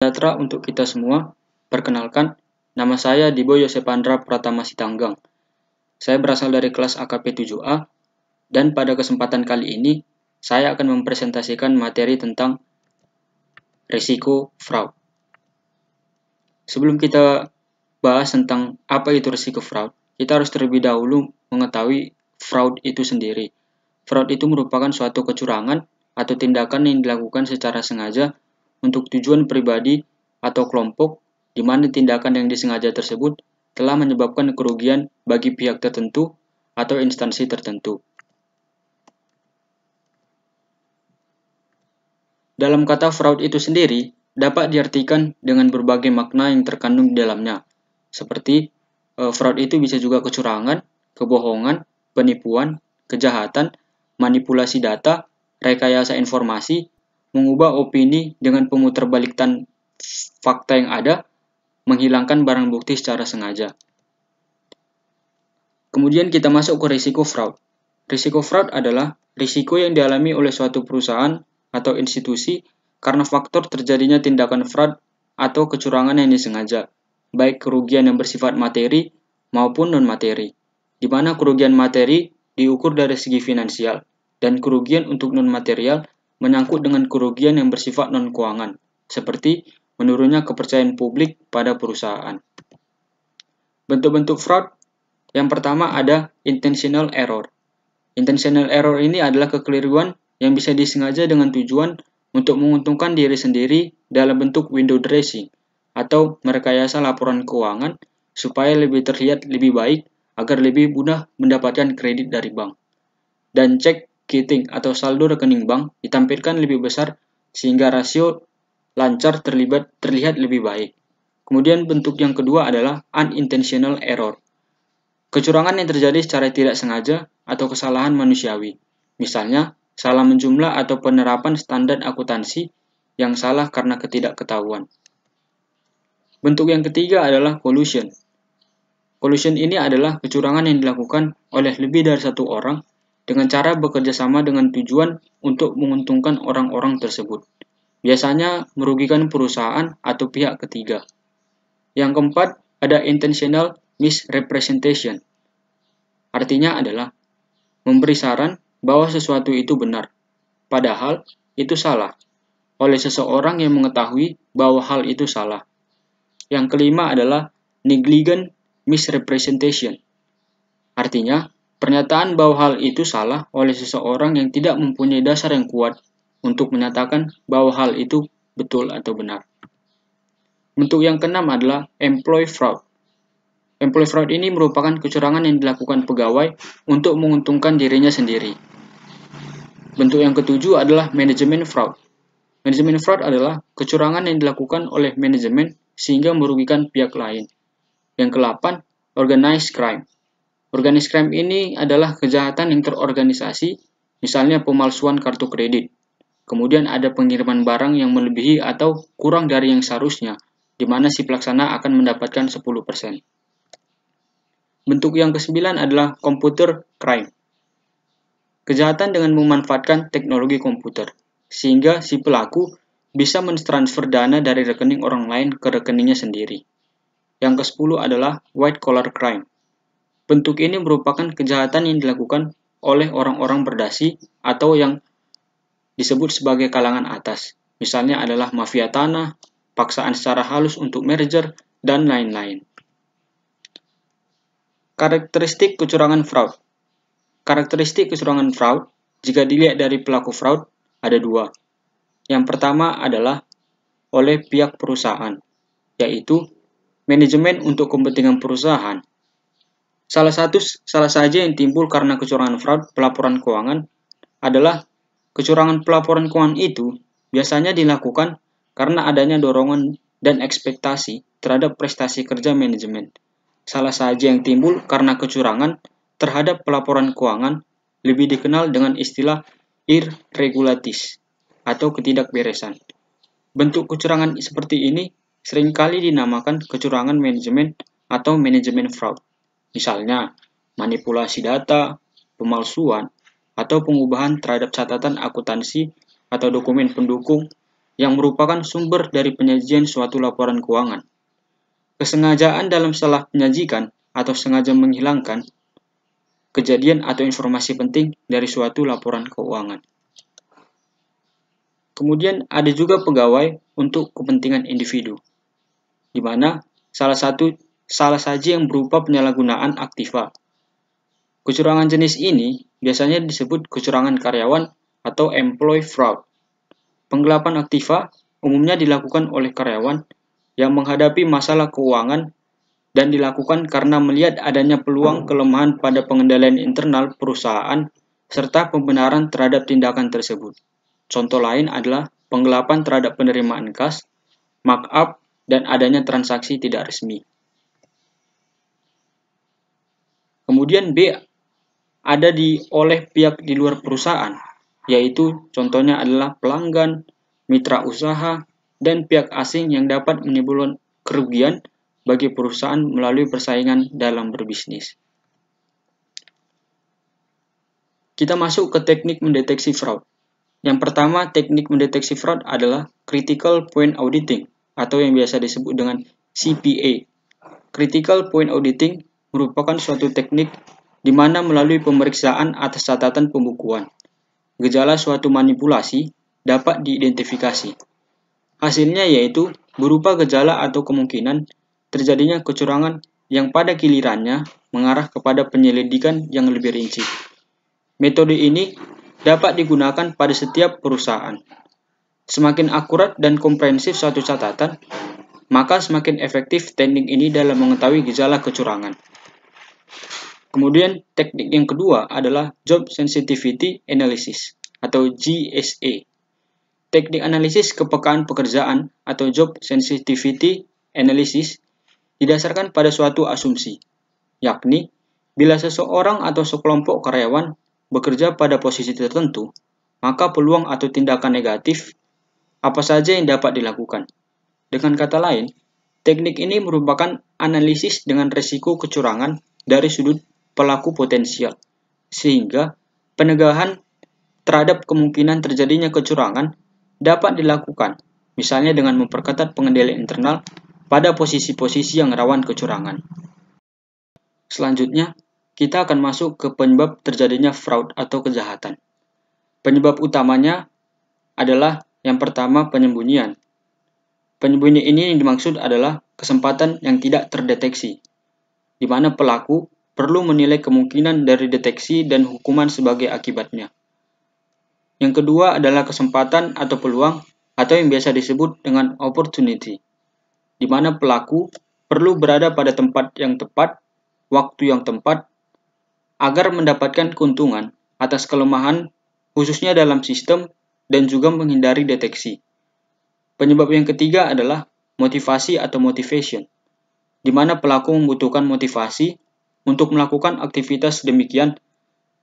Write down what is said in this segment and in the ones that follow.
Sejahtera untuk kita semua. Perkenalkan, nama saya Dibo Yosepandra Pratama Sitanggang. Saya berasal dari kelas AKP 7A, dan pada kesempatan kali ini, saya akan mempresentasikan materi tentang risiko fraud. Sebelum kita bahas tentang apa itu risiko fraud, kita harus terlebih dahulu mengetahui fraud itu sendiri. Fraud itu merupakan suatu kecurangan atau tindakan yang dilakukan secara sengaja untuk tujuan pribadi atau kelompok, di mana tindakan yang disengaja tersebut telah menyebabkan kerugian bagi pihak tertentu atau instansi tertentu. Dalam kata fraud itu sendiri, dapat diartikan dengan berbagai makna yang terkandung di dalamnya, seperti fraud itu bisa juga kecurangan, kebohongan, penipuan, kejahatan, manipulasi data, rekayasa informasi, mengubah opini dengan pemutarbalikan fakta yang ada, menghilangkan barang bukti secara sengaja. Kemudian kita masuk ke risiko fraud. Risiko fraud adalah risiko yang dialami oleh suatu perusahaan atau institusi karena faktor terjadinya tindakan fraud atau kecurangan yang disengaja, baik kerugian yang bersifat materi maupun non-materi, di mana kerugian materi diukur dari segi finansial, dan kerugian untuk non-material menyangkut dengan kerugian yang bersifat non-keuangan, seperti menurunnya kepercayaan publik pada perusahaan. Bentuk-bentuk fraud, yang pertama ada intentional error. Intentional error ini adalah kekeliruan yang bisa disengaja dengan tujuan untuk menguntungkan diri sendiri dalam bentuk window dressing atau merekayasa laporan keuangan supaya lebih terlihat lebih baik agar lebih mudah mendapatkan kredit dari bank. Dan cek kiting atau saldo rekening bank ditampilkan lebih besar sehingga rasio lancar terlihat lebih baik. Kemudian bentuk yang kedua adalah unintentional error. Kecurangan yang terjadi secara tidak sengaja atau kesalahan manusiawi. Misalnya, salah menjumlah atau penerapan standar akuntansi yang salah karena ketidaktahuan. Bentuk yang ketiga adalah collusion. Collusion ini adalah kecurangan yang dilakukan oleh lebih dari satu orang dengan cara bekerja sama dengan tujuan untuk menguntungkan orang-orang tersebut. Biasanya merugikan perusahaan atau pihak ketiga. Yang keempat, ada intentional misrepresentation. Artinya adalah memberi saran bahwa sesuatu itu benar, padahal itu salah, oleh seseorang yang mengetahui bahwa hal itu salah. Yang kelima adalah negligent misrepresentation. Artinya, pernyataan bahwa hal itu salah oleh seseorang yang tidak mempunyai dasar yang kuat untuk menyatakan bahwa hal itu betul atau benar. Bentuk yang keenam adalah employee fraud. Employee fraud ini merupakan kecurangan yang dilakukan pegawai untuk menguntungkan dirinya sendiri. Bentuk yang ketujuh adalah manajemen fraud. Manajemen fraud adalah kecurangan yang dilakukan oleh manajemen sehingga merugikan pihak lain. Yang kedelapan, organized crime. Organized crime ini adalah kejahatan yang terorganisasi, misalnya pemalsuan kartu kredit. Kemudian ada pengiriman barang yang melebihi atau kurang dari yang seharusnya, di mana si pelaksana akan mendapatkan 10%. Bentuk yang kesembilan adalah computer crime. Kejahatan dengan memanfaatkan teknologi komputer, sehingga si pelaku bisa mentransfer dana dari rekening orang lain ke rekeningnya sendiri. Yang ke-10 adalah white collar crime. Bentuk ini merupakan kejahatan yang dilakukan oleh orang-orang berdasi atau yang disebut sebagai kalangan atas. Misalnya adalah mafia tanah, paksaan secara halus untuk merger, dan lain-lain. Karakteristik kecurangan fraud. Karakteristik kecurangan fraud, jika dilihat dari pelaku fraud, ada dua. Yang pertama adalah oleh pihak perusahaan, yaitu manajemen untuk kepentingan perusahaan. Salah saja yang timbul karena kecurangan fraud pelaporan keuangan adalah kecurangan pelaporan keuangan itu biasanya dilakukan karena adanya dorongan dan ekspektasi terhadap prestasi kerja manajemen. Salah saja yang timbul karena kecurangan terhadap pelaporan keuangan lebih dikenal dengan istilah irregularities atau ketidakberesan. Bentuk kecurangan seperti ini seringkali dinamakan kecurangan manajemen atau manajemen fraud. Misalnya, manipulasi data, pemalsuan, atau pengubahan terhadap catatan akuntansi atau dokumen pendukung yang merupakan sumber dari penyajian suatu laporan keuangan. Kesengajaan dalam salah penyajikan atau sengaja menghilangkan kejadian atau informasi penting dari suatu laporan keuangan. Kemudian ada juga pegawai untuk kepentingan individu, di mana salah saja yang berupa penyalahgunaan aktiva. Kecurangan jenis ini biasanya disebut kecurangan karyawan atau employee fraud. Penggelapan aktiva umumnya dilakukan oleh karyawan yang menghadapi masalah keuangan dan dilakukan karena melihat adanya peluang kelemahan pada pengendalian internal perusahaan serta pembenaran terhadap tindakan tersebut. Contoh lain adalah penggelapan terhadap penerimaan kas, markup, dan adanya transaksi tidak resmi. Kemudian B ada oleh pihak di luar perusahaan, yaitu contohnya adalah pelanggan, mitra usaha, dan pihak asing yang dapat menimbulkan kerugian bagi perusahaan melalui persaingan dalam berbisnis. Kita masuk ke teknik mendeteksi fraud. Yang pertama, teknik mendeteksi fraud adalah Critical Point Auditing, atau yang biasa disebut dengan CPA. Critical Point Auditing merupakan suatu teknik di mana melalui pemeriksaan atas catatan pembukuan, gejala suatu manipulasi dapat diidentifikasi. Hasilnya yaitu berupa gejala atau kemungkinan terjadinya kecurangan yang pada gilirannya mengarah kepada penyelidikan yang lebih rinci. Metode ini dapat digunakan pada setiap perusahaan. Semakin akurat dan komprehensif suatu catatan, maka semakin efektif teknik ini dalam mengetahui gejala kecurangan. Kemudian teknik yang kedua adalah Job Sensitivity Analysis atau JSA. Teknik analisis kepekaan pekerjaan atau Job Sensitivity Analysis didasarkan pada suatu asumsi, yakni bila seseorang atau sekelompok karyawan bekerja pada posisi tertentu, maka peluang atau tindakan negatif apa saja yang dapat dilakukan. Dengan kata lain, teknik ini merupakan analisis dengan risiko kecurangan dari sudut pelaku potensial, sehingga penegahan terhadap kemungkinan terjadinya kecurangan dapat dilakukan, misalnya dengan memperketat pengendalian internal pada posisi-posisi yang rawan kecurangan. Selanjutnya, kita akan masuk ke penyebab terjadinya fraud atau kejahatan. Penyebab utamanya adalah yang pertama, penyembunyian. Penyembunyian ini yang dimaksud adalah kesempatan yang tidak terdeteksi, di mana pelaku perlu menilai kemungkinan dari deteksi dan hukuman sebagai akibatnya. Yang kedua adalah kesempatan atau peluang atau yang biasa disebut dengan opportunity, di mana pelaku perlu berada pada tempat yang tepat, waktu yang tepat, agar mendapatkan keuntungan atas kelemahan khususnya dalam sistem dan juga menghindari deteksi. Penyebab yang ketiga adalah motivasi atau motivation, di mana pelaku membutuhkan motivasi untuk melakukan aktivitas demikian,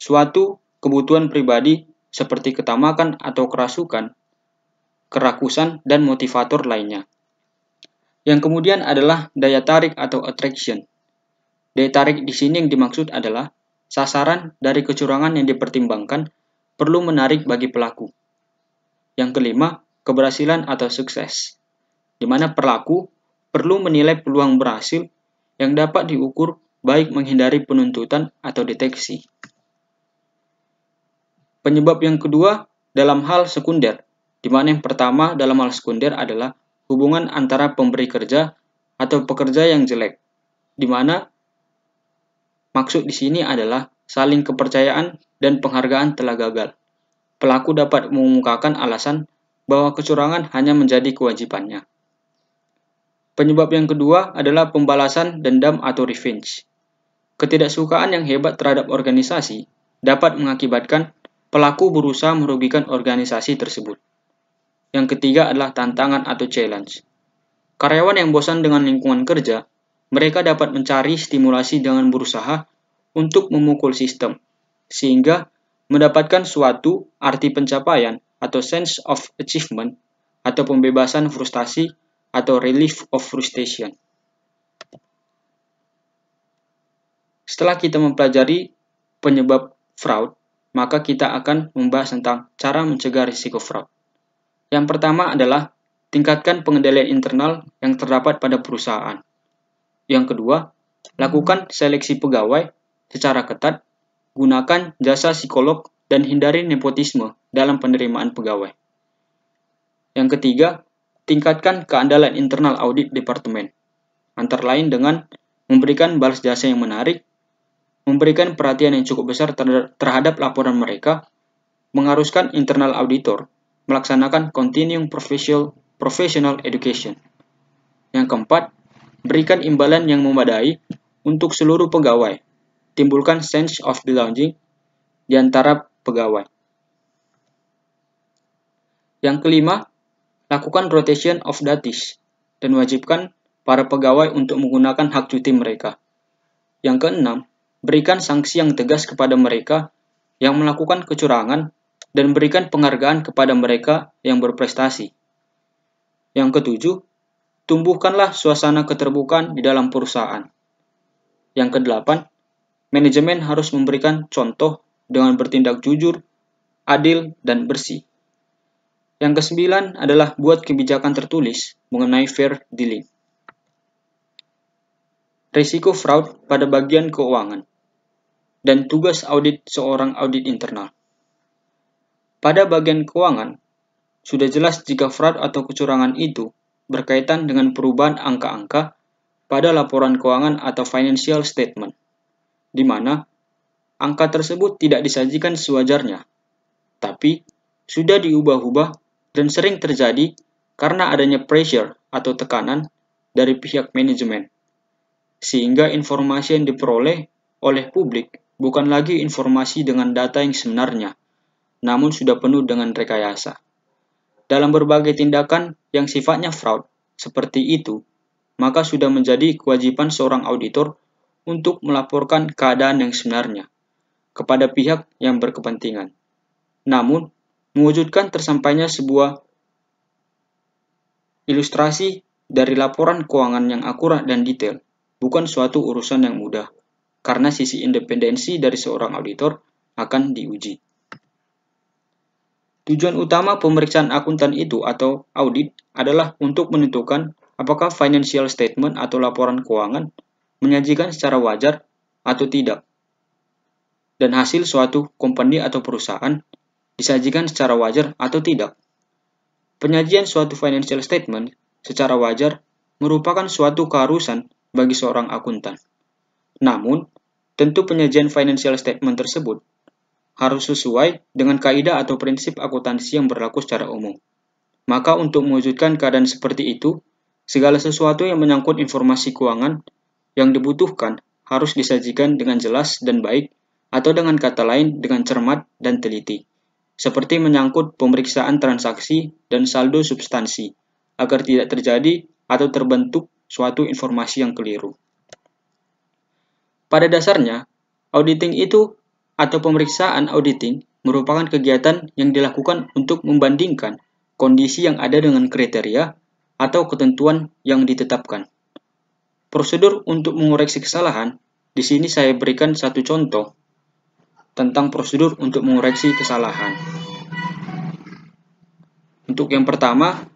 suatu kebutuhan pribadi seperti ketamakan atau kerasukan, kerakusan, dan motivator lainnya. Yang kemudian adalah daya tarik atau attraction. Daya tarik di sini yang dimaksud adalah sasaran dari kecurangan yang dipertimbangkan perlu menarik bagi pelaku. Yang kelima, keberhasilan atau sukses, di mana pelaku perlu menilai peluang berhasil yang dapat diukur baik menghindari penuntutan atau deteksi. Penyebab yang kedua dalam hal sekunder, di mana yang pertama dalam hal sekunder adalah hubungan antara pemberi kerja atau pekerja yang jelek, di mana maksud di sini adalah saling kepercayaan dan penghargaan telah gagal. Pelaku dapat mengemukakan alasan bahwa kecurangan hanya menjadi kewajibannya. Penyebab yang kedua adalah pembalasan dendam atau revenge. Ketidaksukaan yang hebat terhadap organisasi dapat mengakibatkan pelaku berusaha merugikan organisasi tersebut. Yang ketiga adalah tantangan atau challenge. Karyawan yang bosan dengan lingkungan kerja, mereka dapat mencari stimulasi dengan berusaha untuk memukul sistem, sehingga mendapatkan suatu arti pencapaian atau sense of achievement atau pembebasan frustasi atau relief of frustration. Setelah kita mempelajari penyebab fraud, maka kita akan membahas tentang cara mencegah risiko fraud. Yang pertama adalah tingkatkan pengendalian internal yang terdapat pada perusahaan. Yang kedua, lakukan seleksi pegawai secara ketat, gunakan jasa psikolog, dan hindari nepotisme dalam penerimaan pegawai. Yang ketiga, tingkatkan keandalan internal audit departemen, antara lain dengan memberikan balas jasa yang menarik, memberikan perhatian yang cukup besar terhadap laporan mereka, mengharuskan internal auditor, melaksanakan continuing professional education. Yang keempat, berikan imbalan yang memadai untuk seluruh pegawai, timbulkan sense of belonging di antara pegawai. Yang kelima, lakukan rotation of duties dan wajibkan para pegawai untuk menggunakan hak cuti mereka. Yang keenam, berikan sanksi yang tegas kepada mereka yang melakukan kecurangan dan berikan penghargaan kepada mereka yang berprestasi. Yang ketujuh, tumbuhkanlah suasana keterbukaan di dalam perusahaan. Yang kedelapan, manajemen harus memberikan contoh dengan bertindak jujur, adil, dan bersih. Yang kesembilan adalah buat kebijakan tertulis mengenai fair dealing. Risiko fraud pada bagian keuangan dan tugas audit seorang audit internal. Pada bagian keuangan, sudah jelas jika fraud atau kecurangan itu berkaitan dengan perubahan angka-angka pada laporan keuangan atau financial statement, di mana angka tersebut tidak disajikan sewajarnya, tapi sudah diubah-ubah dan sering terjadi karena adanya pressure atau tekanan dari pihak manajemen, sehingga informasi yang diperoleh oleh publik bukan lagi informasi dengan data yang sebenarnya, namun sudah penuh dengan rekayasa. Dalam berbagai tindakan yang sifatnya fraud seperti itu, maka sudah menjadi kewajiban seorang auditor untuk melaporkan keadaan yang sebenarnya kepada pihak yang berkepentingan. Namun, mewujudkan tersampainya sebuah ilustrasi dari laporan keuangan yang akurat dan detail bukan suatu urusan yang mudah, karena sisi independensi dari seorang auditor akan diuji. Tujuan utama pemeriksaan akuntan itu atau audit adalah untuk menentukan apakah financial statement atau laporan keuangan menyajikan secara wajar atau tidak, dan hasil suatu company atau perusahaan disajikan secara wajar atau tidak. Penyajian suatu financial statement secara wajar merupakan suatu keharusan bagi seorang akuntan. Namun, tentu penyajian financial statement tersebut harus sesuai dengan kaidah atau prinsip akuntansi yang berlaku secara umum. Maka untuk mewujudkan keadaan seperti itu, segala sesuatu yang menyangkut informasi keuangan yang dibutuhkan harus disajikan dengan jelas dan baik, atau dengan kata lain dengan cermat dan teliti, seperti menyangkut pemeriksaan transaksi dan saldo substansi, agar tidak terjadi atau terbentuk suatu informasi yang keliru. Pada dasarnya, auditing itu atau pemeriksaan auditing merupakan kegiatan yang dilakukan untuk membandingkan kondisi yang ada dengan kriteria atau ketentuan yang ditetapkan. Prosedur untuk mengoreksi kesalahan, di sini saya berikan satu contoh tentang prosedur untuk mengoreksi kesalahan. Untuk yang pertama,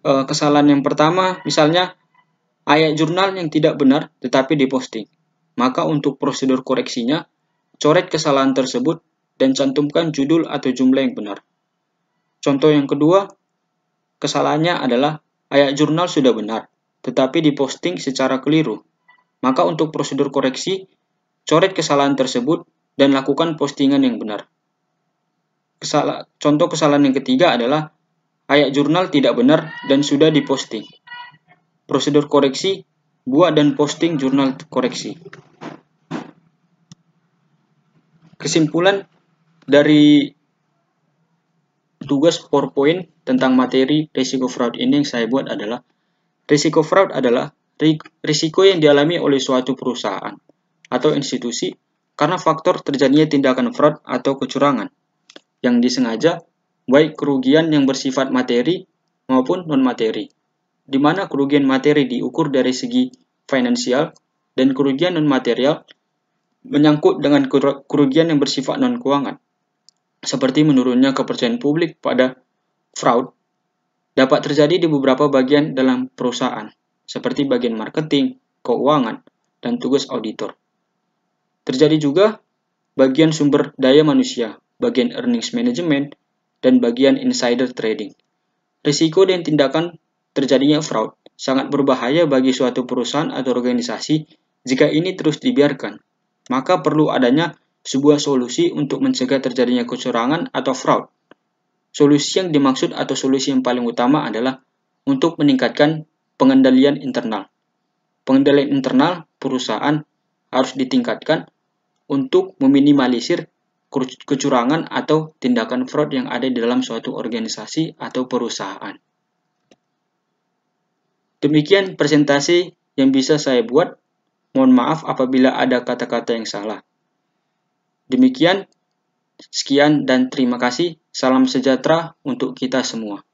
kesalahan yang pertama misalnya ayat jurnal yang tidak benar tetapi diposting. Maka untuk prosedur koreksinya, coret kesalahan tersebut dan cantumkan judul atau jumlah yang benar. Contoh yang kedua, kesalahannya adalah ayat jurnal sudah benar tetapi diposting secara keliru. Maka untuk prosedur koreksi, coret kesalahan tersebut dan lakukan postingan yang benar. Contoh kesalahan yang ketiga adalah ayat jurnal tidak benar dan sudah diposting. Prosedur koreksi, buat dan posting jurnal koreksi. Kesimpulan dari tugas PowerPoint tentang materi risiko fraud ini yang saya buat adalah, risiko fraud adalah risiko yang dialami oleh suatu perusahaan atau institusi karena faktor terjadinya tindakan fraud atau kecurangan yang disengaja, baik kerugian yang bersifat materi maupun non-materi, di mana kerugian materi diukur dari segi finansial dan kerugian non-material menyangkut dengan kerugian yang bersifat non-keuangan, seperti menurunnya kepercayaan publik pada fraud dapat terjadi di beberapa bagian dalam perusahaan, seperti bagian marketing, keuangan, dan tugas auditor. Terjadi juga bagian sumber daya manusia, bagian earnings management, dan bagian insider trading. Risiko dan tindakan terjadinya fraud sangat berbahaya bagi suatu perusahaan atau organisasi jika ini terus dibiarkan. Maka perlu adanya sebuah solusi untuk mencegah terjadinya kecurangan atau fraud. Solusi yang dimaksud atau solusi yang paling utama adalah untuk meningkatkan pengendalian internal. Pengendalian internal perusahaan harus ditingkatkan untuk meminimalisir kecurangan atau tindakan fraud yang ada di dalam suatu organisasi atau perusahaan. Demikian presentasi yang bisa saya buat. Mohon maaf apabila ada kata-kata yang salah. Demikian, sekian dan terima kasih. Salam sejahtera untuk kita semua.